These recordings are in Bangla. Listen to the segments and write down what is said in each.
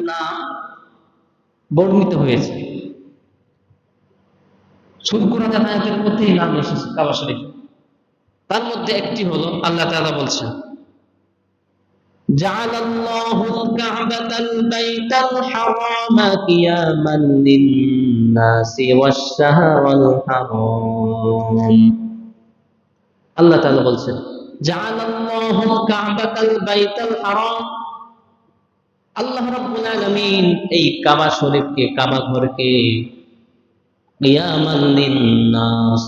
নাম বর্ণিত হয়েছে। শুকরানের আয়াতের মধ্যেই নাম এসেছে কাবা শরীফ। তার মধ্যে একটি হলো আল্লাহ তাআলা বলছেন জাআলাল্লাহুল কা'বাতাল বাইতাল হারামা কিয়ামান লিন-নাসি ওয়াশ-শাহরাল হারাম। আল্লাহ তাআলা বলছেন জাআলাল্লাহুল কা'বাতাল বাইতাল হারাম, আল্লাহ রাব্বুল আলামিন এই কাবা শরীফকে, কাবা ঘরকে কিয়ামান লিন-নাস,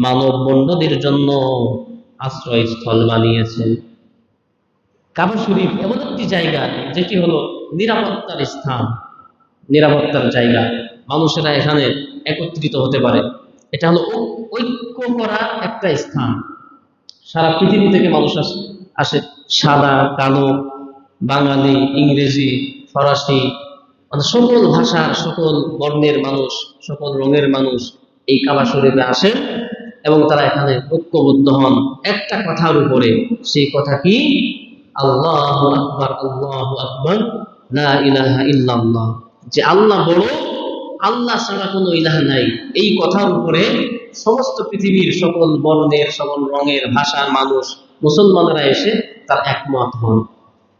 মানব বন্যদের জন্য আশ্রয়স্থল বানিয়েছেন। কাবা শরীফ এমন একটি জায়গা যেটি হলো নিরাপত্তার স্থান, নিরাপত্তার জায়গা। মানুষেরা এখানে একত্রিত হতে পারে। এটা হলো ঐক্য করা একটা স্থান। সারা পৃথিবী থেকে মানুষ আসে, সাদা, কালো, বাঙালি, ইংরেজি, ফরাসি, মানে সকল ভাষার, সকল বর্ণের মানুষ, সকল রঙের মানুষ এই কাবা শরীফে আসেন এবং তারা এখানে ঐক্যবদ্ধ হন একটা কথার উপরে। সেই কথা কি? আল্লাহু আকবার, আল্লাহু আকবার, লা ইলাহা ইল্লাল্লাহ, যে আল্লাহ বড়, আল্লাহ ছাড়া কোনো ইলাহ নাই। এই কথার উপরে সমস্ত পৃথিবীর সকল বর্ণের, সকল রঙের, ভাষার মানুষ, মুসলমানরা এসে তার একমত হন,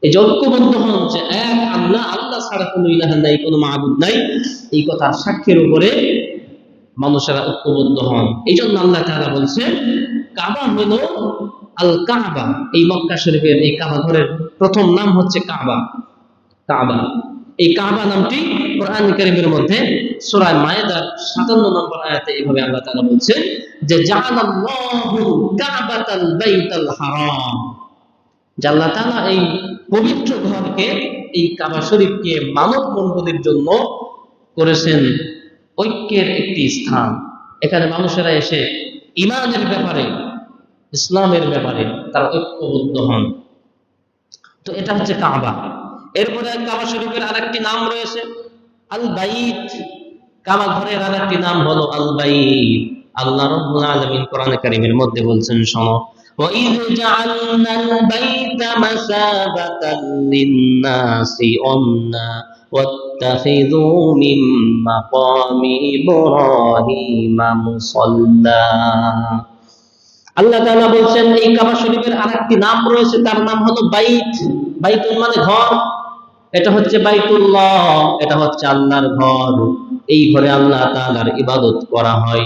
এই ঐক্যবদ্ধ হন যে এক আল্লাহ, আল্লাহ ছাড়া কোনো ইলাহ নাই, কোনো মাবুদ নাই। এই কথার সাক্ষ্যের উপরে মানুষেরা ঐক্যবদ্ধ হন। এই জন্য আল্লাহ তাআলা বলছেন কাবা হলো আল কাবা। এই মক্কা শরীফের এই কাবা ঘরের প্রথম নাম হচ্ছে কাবা। কাবা, এই কাবা নামটি কোরআন কারীমের মধ্যে সূরা মায়েদার 57 নম্বর আয়াতে এইভাবে আল্লাহ তাআলা বলছেন যে জাআলাল্লাহু কাবাতাল বাইতাল হারাম, যে আল্লাহ তাআলা এই পবিত্র ঘরকে, এই কাবা শরীফকে মানব বন্যদের জন্য করেছেন ঐক্যের একটি স্থান। এখানে মানুষেরা এসে ঈমানের ব্যাপারে, ইসলামের ব্যাপারে তারা ঐক্যবদ্ধ হন। তো এটা হচ্ছে কাবা। এরপরে কাবা শরীফের আরেকটি নাম রয়েছে আল বাইত। কাবা ঘরের আরেকটি নাম হলো আল বাইত। আল্লাহ রাব্বুল আলামিন কোরআন কারীমের মধ্যে বলছেন, শোনো, وَإِذْ جَعَلْنَا الْبَيْتَ مَثَابَةً لِلنَّاسِ وَأَمْنًا وَاتَّخِذُوا مِن مَّقَامِ إِبْرَاهِيمَ مُصَلًّى। আল্লাহ তাআলা বলছেন এই কাবা শরীফের আরেকটি নাম রয়েছে, তার নাম হলো বাইত। বাইতুল মানে ঘর, এটা হচ্ছে বাইতুল্লাহ, এটা হচ্ছে আল্লাহর ঘর। এই ঘরে আল্লাহ তাআলার ইবাদত করা হয়।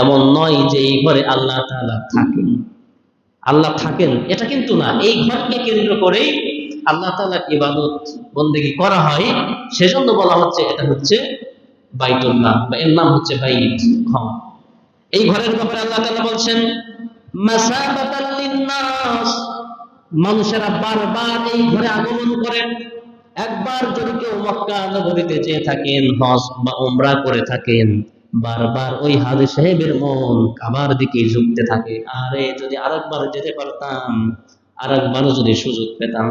এমন নয় যে এই ঘরে আল্লাহ তাআলা থাকেন, আল্লাহ থাকেন এটা কিন্তু না। এই ঘরকে কেন্দ্র করেই আল্লাহ তাআলার ইবাদত বন্দেগী করা হয়। সেজন্য বলা হচ্ছে এটা হচ্ছে বাইতুল্লাহ, বা এর নাম হচ্ছে বাইত, ঘর। এই ঘরের ব্যাপারে আল্লাহ তাআলা বলছেন মাসাবাতাল লিন্নাস, মানুষেরা বারবার এই ঘরে আগমন করেন। একবার যদি কেউ মক্কা নগরীতে যেয়ে থাকেন, হজ বা উমরা করে থাকেন, বারবার ওই হাজী সাহেবের মন কাবার দিকে ঝুঁকতে থাকে, আরে যদি আরেকবার যেতে পারতাম, আরেকবারও যদি সুযোগ পেতাম।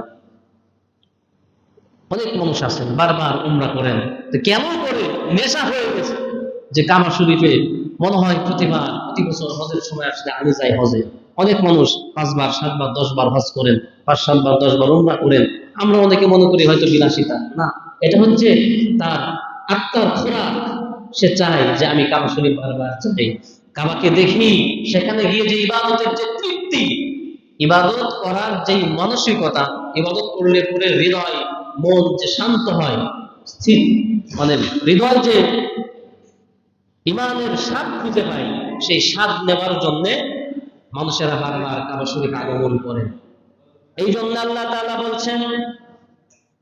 অনেক মানুষ আছেন বারবার উমরা করেন, তো কেমন করে নেশা হয়ে গেছে যে কাবা শরীফে মনে হয় প্রতি বছর হজের সময় আসলে আমি যাই হজে। অনেক মানুষ 5 বার 7 বার 10 বার হজ করেন, 5-7 বার 10 বার উমরা করেন। আমরা অনেকে মনে করি হয়তো বিলাসিতা, না, এটা হচ্ছে তার আত্মার খোরাক। সে চায় যে আমি কাবা শরীফ বারবার যাই, কাবাকে দেখি, সেখানে গিয়ে যে ইবাদতের যে তৃপ্তি, ইবাদত করার যে মানসিকতা, ইবাদত করলে পরে হৃদয় মন যে শান্ত হয়, স্থির, মানে হৃদয় যে ঈমানের স্বাদ খুঁজে পায়, সেই স্বাদ নেওয়ার জন্য মানুষেরা বারবার কাবা শরীফে আগমন করেন। এই জন্য আল্লাহ তাআলা বলছেন,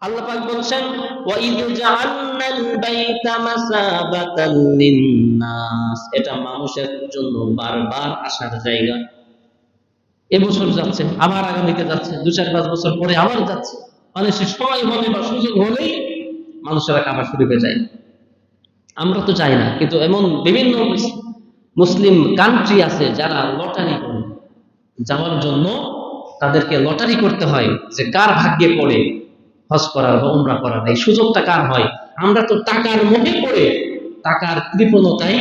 আল্লাহ পাক বলছেন ওয়াইদ জাআলনাল বাইতা মাসাবাতাল লিন্নাস, এটা মানুষের জন্য বারবার আসার জায়গা। এবছর যাচ্ছে, আবার আগামীতে যাচ্ছে, 2-4-5 বছর পরে আবার যাচ্ছে, মানে সে সময় হলে বা সুযোগ হলেই মানুষেরা কাবা শরীফে যায়। আমরা তো চাই না, কিন্তু এমন বিভিন্ন মুসলিম কান্ট্রি আছে যারা লটারি করে যাওয়ার জন্য, তাদেরকে লটারি করতে হয় যে কার ভাগ্যে পড়ে হজ করার বা উমরা করার, এই সুযোগটা কার হয়। আমরা তো টাকার মোহে পড়ে, টাকার কৃপণতায়,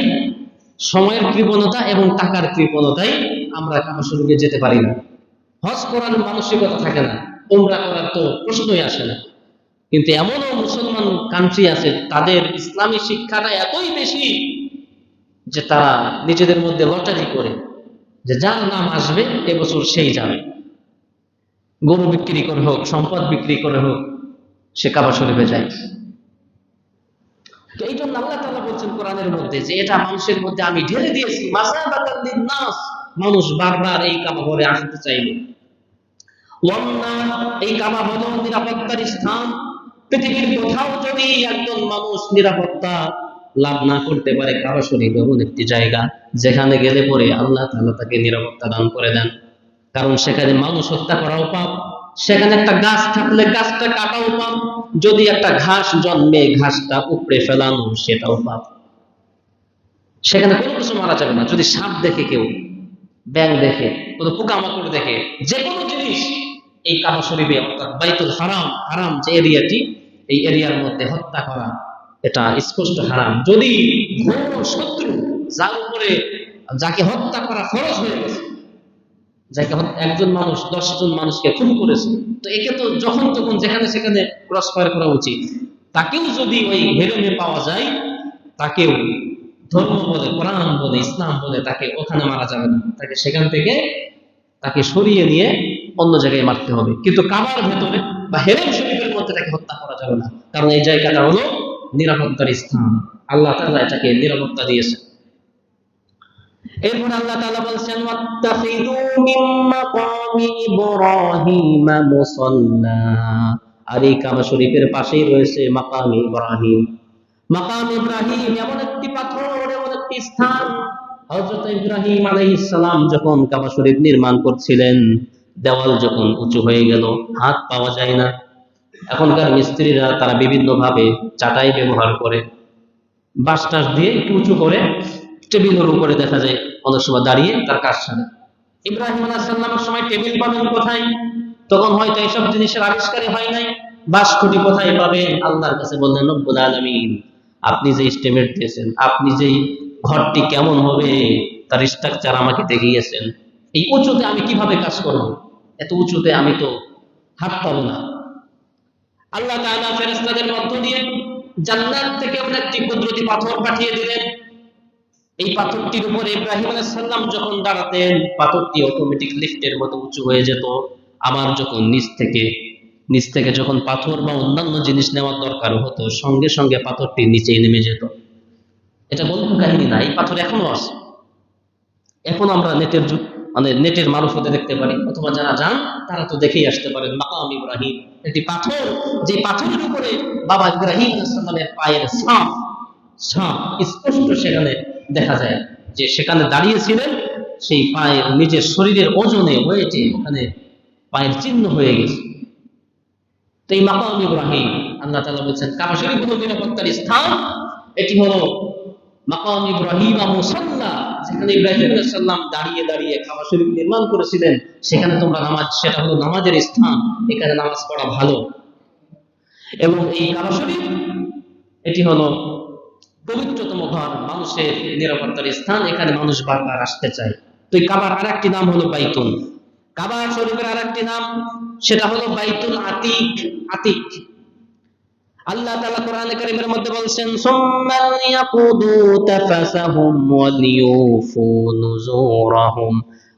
সময়ের কৃপণতা এবং টাকার কৃপণতায় আমরা কাবা শরীফে যেতে পারি না। হজ করার মানসিকতা থাকে না, উমরা করার তো প্রশ্নই আসে না। কিন্তু এমনও মুসলমান মুসলমান কান্ট্রি আছে, তাদের ইসলামী শিক্ষাটা এতই বেশি যে তারা নিজেদের মধ্যে লটারি করে যে যার নাম আসবে এবছর সেই যাবে। গরু বিক্রি করে হোক, সম্পদ বিক্রি করে হোক, সে কাবা শরীফে যায়। তো এই জন্য আল্লাহ তাআলা বলছেন কোরআনের মধ্যে যে এটা মানুষের মধ্যে আমি ঢেলে দিয়েছি, মাসাবাতাল লিন্নাস, মানুষ বারবার এই কাবা ঘরে আসতে চাইবে। এই কাবা হলো নিরাপত্তার স্থান। পৃথিবীর কোথাও যদি একজন মানুষ নিরাপত্তা লাভ না করতে পারে, কাবা শরীফ এমন একটি জায়গা যেখানে গেলে পরে আল্লাহ তাআলা তাকে নিরাপত্তা দান করে দেন। কারণ সেখানে মানুষ হত্যা করাও পাপ, সেখানে একটা গাছ থাকলে গাছটা কাটাও পাপ, যদি একটা ঘাস জন্মে ঘাসটা উপড়ে ফেলানো সেটাও পাপ। সেখানে কোনো কিছু মারা যাবে না। যদি সাপ দেখে কেউ, ব্যাঙ দেখে, কোনো পোকামাকড় দেখে, যে কোনো জিনিস এই কাবা শরীফে অর্থাৎ বাইতুল হারাম, হারাম যে এরিয়াটি, এই এরিয়ার মধ্যে হত্যা করা এটা স্পষ্ট হারাম। যদি ঘোর শত্রু, যার উপরে যাকে হত্যা করা ফরজ হয়ে গেছে, যাকে একজন মানুষ 10 জন মানুষকে খুন করেছে, তো একে তো যখন তখন যেখানে সেখানে ক্রস ফায়ার করা উচিত। তাকেও যদি ওই হেরেমে পাওয়া যায়, তাকেও ধর্ম বলে, কোরআন বলে, ইসলাম বলে তাকে ওখানে মারা যাবে না, তাকে সেখান থেকে তাকে সরিয়ে নিয়ে অন্য জায়গায় মারতে হবে। কিন্তু কাবার ভেতরে বা হেরেম শরীফের মধ্যে তাকে হত্যা করা যাবে না, কারণ এই জায়গাটা হলো নিরাপত্তার স্থান। আল্লাহ তাআলা এটাকে নিরাপত্তা দিয়েছেন। এরপর আল্লাহ তাআলা বলছেন ওয়াত্তাখিযু মিন মাকামি ইব্রাহিম মুসাল্লা, আর এই কাবা শরীফের পাশেই রয়েছে মাকাম ইব্রাহিম। মাকাম ইব্রাহিম এমন একটি পাথর, এমন একটি স্থান, হযরত ইব্রাহিম আলাইহিস সালাম যখন কাবা শরীফ নির্মাণ করছিলেন, দেওয়াল যখন উঁচু হয়ে গেল, হাত পাওয়া যায় না, এখনকার মিস্ত্রিরা তারা বিভিন্ন ভাবে চাটাই ব্যবহার করে, বাঁশ টাস দিয়ে একটু উঁচু করে টেবিলের উপরে দেখা যায় অনেক সময় দাঁড়িয়ে তার কাজ সারে। ইব্রাহিম আলাইহিস সালামের সময় টেবিল পাবেন কোথায়? তখন হয়তো এইসব জিনিসের আবিষ্কারই হয় নাই। বাঁশ খুঁটি কোথায় পাবেন? আল্লাহর কাছে বললেন রব্বুল আলামিন, আপনি যে এস্টিমেট দিয়েছেন, আপনি যেই ঘরটি কেমন হবে তার স্ট্রাকচার আমাকে দেখিয়েছেন, এই উঁচুতে আমি কিভাবে কাজ করব? এত উঁচুতে আমি তো হাত পাবো না। আল্লাহ তাআলা ফেরেশতাদের মধ্য দিয়ে জান্নাত থেকে একটি কুদরতি পাথর পাঠিয়ে দিলেন। এই পাথরটির উপরে ইব্রাহিম আলাইহিস সালাম যখন দাঁড়াতেন, পাথরটি অটোমেটিক লিফটের মতো উঁচু হয়ে যেত। আবার যখন নিচ থেকে যখন পাথর বা অন্যান্য জিনিস নেওয়ার দরকার হতো, সঙ্গে সঙ্গে পাথরটি নিচেই নেমে যেত। এটা গল্প কাহিনী না, এই পাথর এখনো আছে। এখন আমরা নেটের মারফতে দেখতে পারি, অথবা যারা যান তারা তো দেখেই আসতে পারেন। মাকাম ইব্রাহিম একটি পাথর, যে পাথরের উপরে বাবা ইব্রাহিম আলাইহিস সালামের পায়ের ছাপ স্পষ্ট সেখানে দেখা যায়, যে সেখানে দাঁড়িয়েছিলেন, সেই পায়ের নিজের শরীরের ওজনে, ওয়েটে ওখানে পায়ের চিহ্ন হয়ে গেছে। তো এই মাকাম ইব্রাহিম, আল্লাহ তাআলা বলছেন কাবা শরীফ হলো নিরাপত্তার স্থান। এটি হলো মাকাম ইব্রাহিম মুসাল্লা, যেখানে ইব্রাহিম আলাইহিস সালাম দাঁড়িয়ে দাঁড়িয়ে কাবা শরীফ নির্মাণ করেছিলেন। সেখানে তোমরা সেটা হলো নামাজের স্থান, এখানে নামাজ পড়া ভালো। এবং এই কাবা শরীফ এটি হলো পবিত্রতম ঘর, মানুষের নিরাপত্তার স্থান, এখানে মানুষ বারবার আসতে চায়। তো এই কাবার আরেকটি নাম হলো বাইতুল, কাবা শরীফের আরেকটি নাম সেটা হলো বাইতুল আতিক। আতিক আল্লাহ তাআলা কোরআনে কারীমের মধ্যে বলছেন সুম্মা লিয়াকুদু তাফাসাহুম ওয়া লিয়ুফু নুযুরাহুম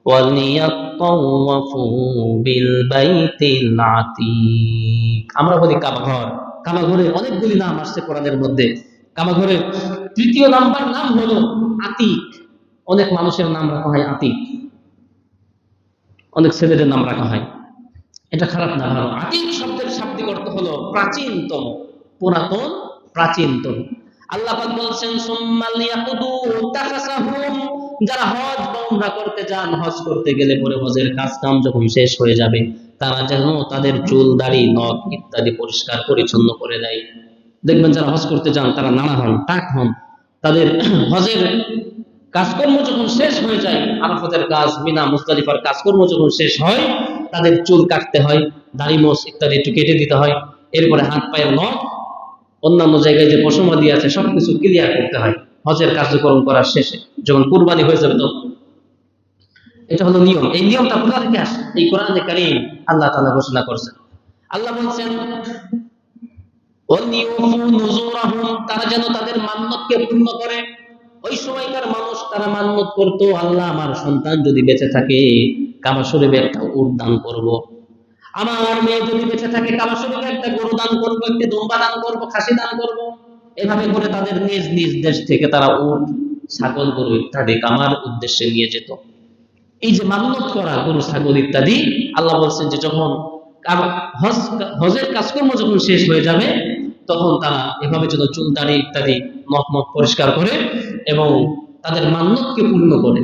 ওয়া লিয়াতাওয়াফু বিল বাইতিল আতিক। আমরা বলি কাবা ঘর, কাবা ঘরের অনেকগুলি নাম আসছে কোরআনের মধ্যে। কাবা ঘরের তৃতীয় নাম্বার নাম হলো আতিক। অনেক মানুষের নাম রাখা হয় আতিক, অনেক ছেলেদের নাম রাখা হয়, এটা খারাপ না, ভালো। আতিক শব্দের শাব্দিক অর্থ হলো প্রাচীনতম, পুরাতন, প্রাচীনতম। আল্লাহ পাক বলছেন সুম্মা লিয়াকুদু তাফাসাহুম, যারা হজ বা উমরা করতে যান, হজ করতে গেলে পরে হজের কাজ কাম যখন শেষ হয়ে যাবে, তারা যেন তাদের চুল দাড়ি নখ ইত্যাদি পরিষ্কার পরিচ্ছন্ন করে দেয়। দেখবেন যারা হজ করতে যান তারা নানা হন, টাক হন, তাদের হজের কাজকর্ম যখন শেষ হয়ে যায়, আরাফাতের কাজ, মিনা মুজদালিফার কাজকর্ম যখন শেষ হয়, তাদের চুল কাটতে হয়, দাড়ি মোছ ইত্যাদি একটু কেটে দিতে হয়। এরপরে হাত পায়ের নখ, অন্যান্য জায়গায় যে পশমাদি আছে সবকিছু ক্লিয়ার করতে হয় হজের কার্যক্রম করার শেষে, যখন কুরবানি হয়ে যাবে তখন। এটা হলো নিয়ম। এই নিয়মটা কোথা থেকে আসে? এই কোরআনে কারীম আল্লাহ তাআলা ঘোষণা করছেন। আল্লাহ বলছেন ওয়ালিউফু নুযুরাহুম, তারা যেন তাদের মান্যতকে পূর্ণ করে। ওই সময়কার মানুষ তারা মান্যত করতো, আল্লাহ আমার সন্তান যদি বেঁচে থাকে কাবা শরীফে একটা উট দান করব, আমার মেয়ে যদি বেঁচে থাকে কাবা শরীফে একটা গরু দান করবো, একটা দুম্বা দান করবো, খাসি দান করব। এভাবে করে তাদের নিজ নিজ দেশ থেকে তারা উট, ছাগল, গরু ইত্যাদি কামার উদ্দেশ্যে নিয়ে যেত। এই যে মান্যত করা গরু, ছাগল ইত্যাদি, আল্লাহ বলছেন যে যখন হজের কাজকর্ম যখন শেষ হয়ে যাবে তখন তারা এভাবে যেন চুল দাড়ি ইত্যাদি নখ নখ পরিষ্কার করে এবং তাদের মান্যতকে পূর্ণ করে।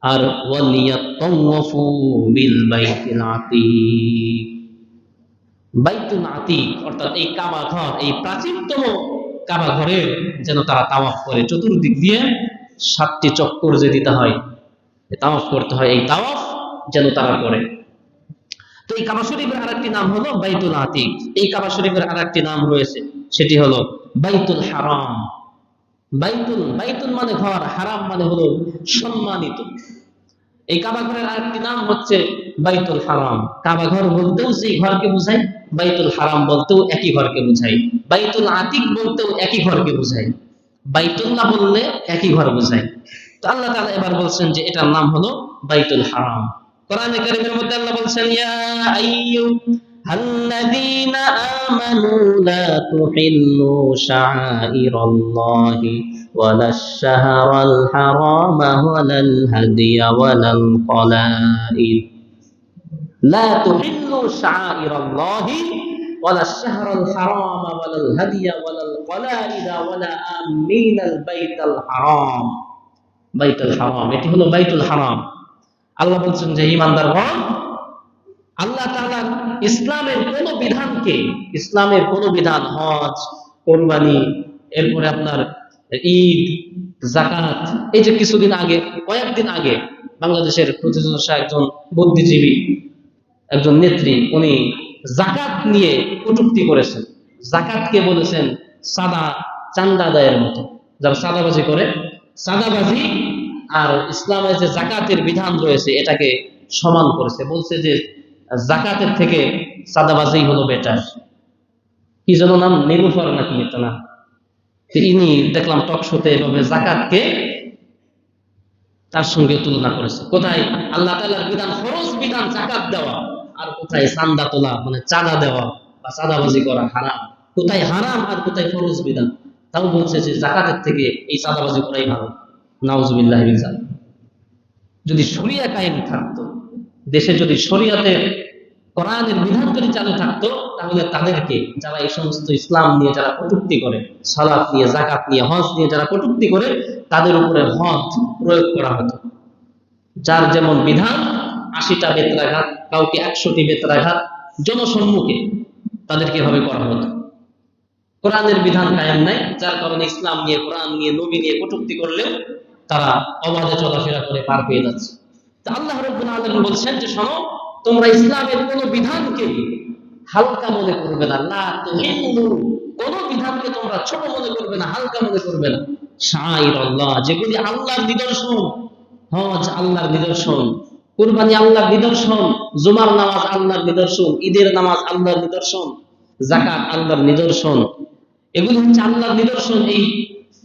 আর ওয়ালিয়াতাওয়াফু বিল বাইতিল আতীক, বাইতুল আতীক অর্থাৎ এই কাবা ঘর, এই প্রাচীনতম কাবা ঘরের যেন তারা তাওয়াফ করে, চতুর্দিক দিয়ে 7টি চক্কর যে দিতে হয়, তাওয়াফ করতে হয়, এই তাওয়াফ যেন তারা করে। তো এই কাবা শরীফের আরেকটি নাম হলো বাইতুল আতীক। এই কাবা শরীফের আরেকটি নাম রয়েছে, সেটি হলো বাইতুল হারাম। বাইতুল, বাইতুল মানে ঘর, হারাম মানে হলো সম্মানিত। এই কাবা ঘরের আরেকটি নাম হচ্ছে বাইতুল হারাম। কাবা ঘর বলতেও সেই ঘরকে বোঝায়, বাইতুল হারাম বলতেও একই ঘরকে বোঝায়, বাইতুল আতীক বলতেও একই ঘরকে বোঝায়, বাইতুল্লাহ বললে একই ঘর বোঝায়। তো আল্লাহ তাআলা এবার বলছেন যে এটার নাম হলো বাইতুল হারাম। কোরআনে কারীমের মধ্যে আল্লাহ বলছেন ইয়া আইয়ুহাল্লাযীনা আমানু লা তুহিল্লু শাআইরাল্লাহি ওয়ালাশ শাহরাল হারামা ওয়ালাল হাদিয়া ওয়ালাল কলাইদ, লা তুহিল্লু শাআইরাল্লাহি ওয়ালাশ শাহরাল হারামা ওয়ালাল হাদিয়া ওয়ালাল কলাইদ ওয়ালা আমিনাল বাইতাল হারাম। বাইতুল হারাম, এটি হলো বাইতুল হারাম। আল্লাহ বলছেন যে ঈমানদারগণ, আল্লাহ তাআলা ইসলামের কোন বিধানকে, ইসলামের কোন বিধান, হজ, কুরবানি, এরপরে আপনার ঈদ, যাকাত, এই যে কিছুদিন আগে, কয়েকদিন আগে বাংলাদেশের প্রতিষ্ঠাতা একজন বুদ্ধিজীবী, একজন নেত্রী, উনি যাকাত নিয়ে কটূক্তি করেছেন। যাকাতকে বলেছেন সাদা চান্দা আদায়ের মতো, যারা সাদাবাজি করে, সাদাবাজি আর ইসলামের যে যাকাতের বিধান রয়েছে এটাকে সমান করেছে, বলছে যে যাকাতের থেকে সাদাবাজি হলো বেটার। কি যেন নাম, নেলুফার নাকি এটা না, ইনি দেখলাম টক শোতে এভাবে যাকাতকে তার সঙ্গে তুলনা করেছে। কোথায় আল্লাহ তাআলার বিধান, ফরজ বিধান যাকাত দেওয়া, আর কোথায় চান্দা তোলা মানে চাঁদা দেওয়া বা চাঁদাবাজি করা হারাম। কোথায় হারাম আর কোথায় ফরজ বিধান, তাও বলছে যে যাকাতের থেকে এই চাঁদাবাজি করাই ভালো। নাউজুবিল্লাহি মিন যালিক। যদি শরিয়া কায়েম থাকতো, দেশে যদি শরিয়াতের কোরআনের বিধান যদি চালু থাকতো, তাহলে তাদেরকে, যারা এই সমস্ত ইসলাম নিয়ে যারা কটূক্তি করে, সালাত নিয়ে, যাকাত নিয়ে, হজ নিয়ে যারা কটূক্তি করে, তাদের উপরে হদ প্রয়োগ করা হতো। যার যেমন বিধান, 80টা বেত্রাঘাত, কাউকে 100টি বেত্রাঘাত জনসম্মুখে তাদেরকে এভাবে করা হতো। কোরআনের বিধান কায়েম নাই, যার কারণে ইসলাম নিয়ে, কোরআন নিয়ে, নবী নিয়ে কটূক্তি করলেও তারা অবাধে চলাফেরা করে পার পেয়ে যাচ্ছে। তা আল্লাহ রাব্বুল আলামিন বলছেন যে শোনো, তোমরা ইসলামের কোন বিধানকে হালকা মনে করবে না, লা তুহিল্লু, কোন বিধানকে তোমরা ছোট মনে করবে না, হালকা মনে করবে না। শাআইরাল্লাহ, যেগুলি আল্লাহর নিদর্শন, হজ আল্লাহর নিদর্শন, কুরবানি আল্লাহর নিদর্শন, জুমার নামাজ আল্লাহর নিদর্শন, ঈদের নামাজ আল্লাহর নিদর্শন, যাকাত আল্লাহর নিদর্শন, এগুলি হচ্ছে আল্লাহর নিদর্শন। এই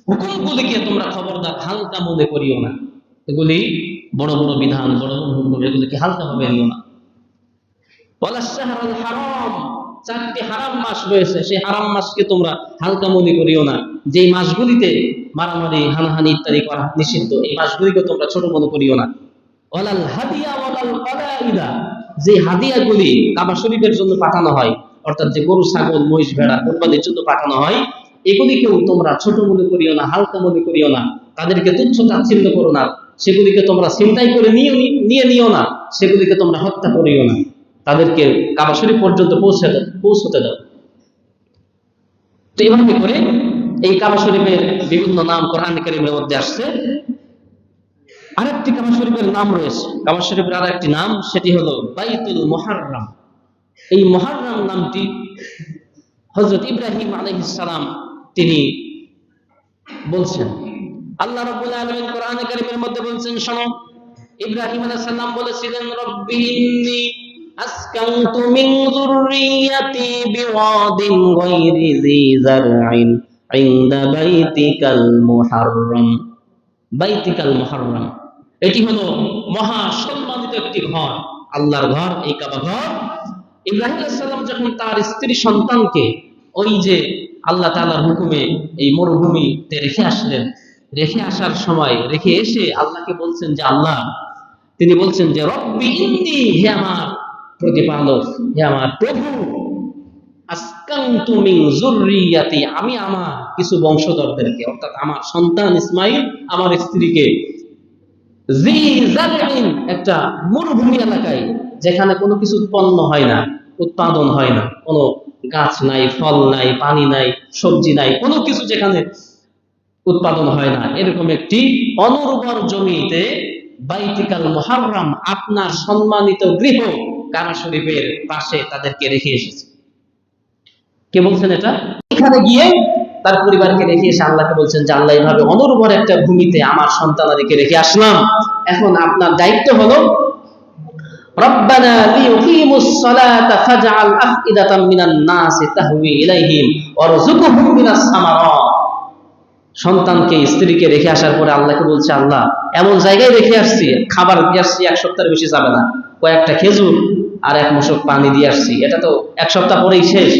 হুকুমগুলিকে তোমরা খবরদার হালকা মনে করিও না। এগুলি বড় বড় বিধান, বড় বড় হুকুম, এগুলিকে হালকা ভাবে নিও না। ওয়ালাশ শাহরাল হারাম, 4টি হারাম মাস রয়েছে, সেই হারাম মাসকে তোমরা হালকা মনে করিও না। যেই মাসগুলিতে মারামারি, হানাহানি ইত্যাদি করা নিষিদ্ধ, এই মাসগুলিকে তোমরা ছোট মনে করিও না। ওয়ালাল হাদিয়া ওয়ালাল কলাইদা, যে হাদিয়াগুলি কাবা শরীফের জন্য পাঠানো হয়, অর্থাৎ যে গরু, ছাগল, মহিষ, ভেড়া কোরবানির জন্য পাঠানো হয়, এগুলিকেও তোমরা ছোট মনে করিও না, হালকা মনে করিও না, তাদেরকে তুচ্ছ তাচ্ছিল্য করো না, সেগুলিকে তোমরা ছিনতাই করে নিয়ে নিও না, সেগুলিকে তোমরা হত্যা করিও না, তাদেরকে কাবা শরীফ পর্যন্ত পৌঁছতে দাও। তো এভাবে করে এই কাবা শরীফের বিভিন্ন নাম কোরআন কারীমের মধ্যে আসছে। আরেকটি কাবা শরীফের নাম রয়েছে, কাবা শরীফের আরেকটি নাম, সেটি হলো বাইতুল মুহাররম। এই মুহাররম নামটি হযরত ইব্রাহিম আলাইহিস সালাম তিনি বলছেন। আল্লাহ রাব্বুল আলামিন কোরআনে কারীমের মধ্যে বলছেন, শোনো, ইব্রাহিম আলাইহিস সালাম বলেছিলেন, রব্বি ইন্নী আসকানতু মিন যুররিয়াতি বিওয়াদিন গায়রি যী যারইন ইনদা বাইতিকাল মুহাররম। বাইতিকাল মুহাররম, এটি হলো মহা সম্মানিত একটি ঘর, আল্লাহর ঘর, এই কাবা ঘর। ইব্রাহিম আলাইহিস সালাম যখন তার স্ত্রী সন্তানকে ওই যে আল্লাহ তাআলার হুকুমে এই মরুভূমিতে রেখে আসলেন, রেখে আসার সময় রেখে এসে আল্লাহকে বলছেন যে আল্লাহ, তিনি বলছেন যে রব্বি ইন্নী, হে আমার প্রতিপালক, হে আমার প্রভু, আসকানতু মিন যুররিয়াতি, আমি আমার কিছু বংশধরদেরকে, অর্থাৎ আমার সন্তান ইসমাইল, আমার স্ত্রীকে, জি জারইন, একটা মরুভূমি এলাকায়, যেখানে কোনো কিছু উৎপন্ন হয় না, উৎপাদন হয় না, কোনো গাছ নাই, ফল নাই, পানি নাই, সবজি নাই, কোনো কিছু যেখানে উৎপাদন হয় না, এরকম একটি অনুর্বর জমিতে বাইতিকাল মুহাররম, আপনার সম্মানিত গৃহ কাবা শরীফের পাশে তাদেরকে রেখে এসেছে। কে বলছেন এটা? এখানে গিয়ে তার পরিবারকে রেখে এসে আল্লাহকে বলছেন যে আল্লাহ, এইভাবে অনুর্বর একটা ভূমিতে আমার সন্তানাদিকে রেখে আসলাম, এখন আপনার দায়িত্ব হলো রব্বানা লিয়ুকিমুস সালাতা ফাজআল আফইদাতাম মিনান নাসি তাহওয়ি ইলাইহিম ওয়ারযুকহুম মিনাস সামারাত। সন্তানকে, স্ত্রীকে রেখে আসার পরে আল্লাহকে বলছে, আল্লাহ, এমন জায়গায় রেখে আসছি, খাবার দিয়ে আসছি 1 সপ্তাহের বেশি যাবে না, কয়েকটা খেজুর আর 1 মশক পানি দিয়ে আসছি, এটা তো 1 সপ্তাহ পরেই শেষ,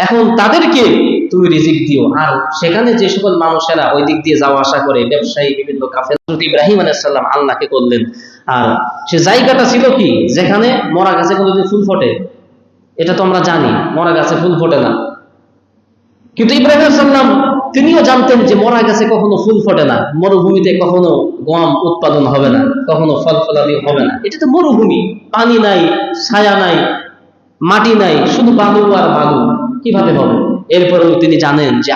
এখন তাদেরকে তুমি রিজিক দিও। আর সেখানে যে সকল মানুষেরা ওই দিক দিয়ে যাওয়া আসা করে, ব্যবসায়ী, বিভিন্ন কাফের, ইব্রাহিম আলাইহিস সালাম আল্লাহকে করলেন। আর সে জায়গাটা ছিল কি, যেখানে মরা গাছে কোনোদিন ফুল ফোটে, এটা তো আমরা জানি, মরা গাছে ফুল ফোটে না, কিন্তু ইব্রাহিম আলাইহিস সালাম তিনিও জানতেন যে মরা গাছে কখনো ফুল ফোটে না, মরুভূমিতে কখনো গম উৎপাদন হবে না, কখনো ফল ফলাদি হবে না, এটা তো মরুভূমি, পানি নাই, ছায়া নাই, মাটি নাই, শুধু বালু আর বালু, কিভাবে হবে? এরপরেও তিনি জানেন যে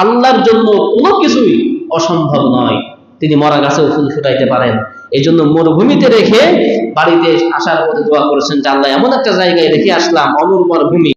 আল্লাহর জন্য কোনো কিছুই অসম্ভব নয়, তিনি মরা গাছেও ফুল ফুটাইতে পারেন। এই জন্য মরুভূমিতে রেখে বাড়িতে আসার পথে দোয়া করেছেন যে আল্লাহ, এমন একটা জায়গায় রেখে আসলাম, অনুর্বর ভূমি,